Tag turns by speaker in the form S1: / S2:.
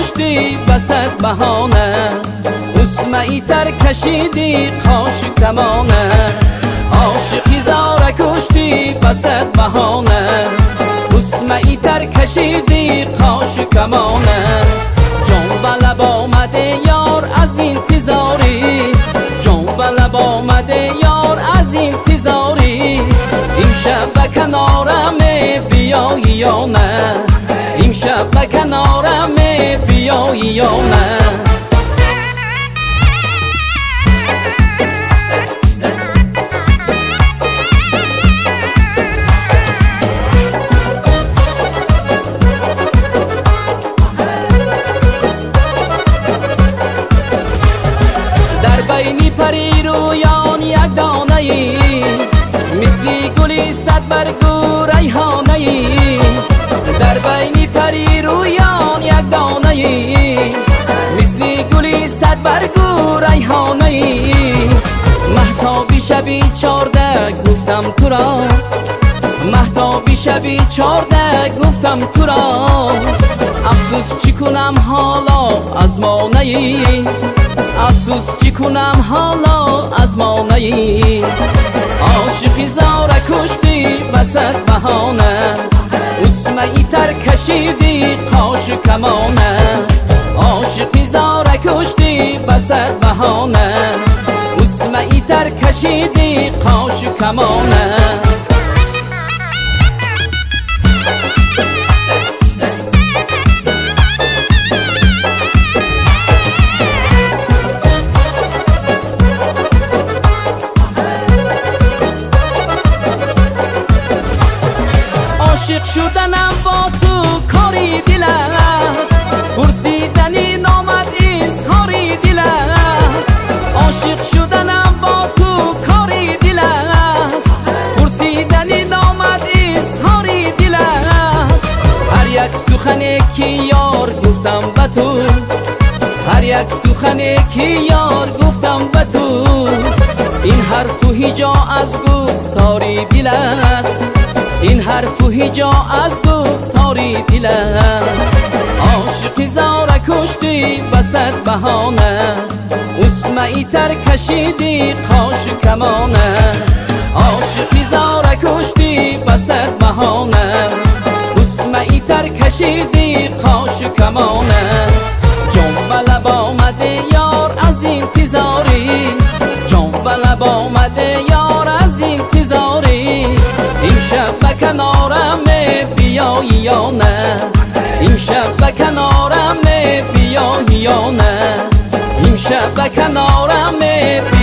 S1: کشتی بسد بهانه، اسمعی تر کشیدی قاش کمانه. عاشقی زار کشتی بسد بهانه، اسمعی تر کشیدی قاش کمانه. جان به لب آمده یار از انتظاری، جان به لب آمده یار از انتظاری. امشب به کنارم بیایی یا نه، امشب به کنارم بیایی یا نه. بینی پری رویان یک دانه ای، مثلی گلی صد برگو ریحانه ای. در بینی پری رویان یک دانه ای، مثلی گلی صد برگو ریحانه ای. مهتابی شبی 14 گفتم تو را، مهتابی شبی 14 گفتم تو را. افسوس چی کنم حالا از ما نی، افسوس چی کنم حالا از ما نی. عاشقی زاره کشتی بسد بهانه، اسمعی تر کشیدی قاش کمانه. عاشقی زاره کشتی بسد بهانه، اسمعی تر کشیدی قاش کمانه. عاشق شدنم با تو کاری دل است، پرسیدنی نامد اظهاری دل است. عاشق شدنم با تو کاری دل است، پرسیدنی نامد اظهاری دل است. هر یک سخنی که یار گفتم به تو، هر یک سخنی که یار گفتم به تو. این حرف و هیجا از گفتاری دل است، این حرف و هیجا از گفتاری دل است. عاشقی زاره کشتی بسد بهانه، اسمعی تر کشیدی قاش کمانه. عاشقی زاره کشتی بسد بهانه، اسمعی تر کشیدی قاش کمانه. جان به لب آمده یار از انتظاری، جان به لب آمده یار از انتظاری. امشب به کنارم بیایی یا نه، امشب به کنارم بیایی یا نه، امشب به کنارم بیایی.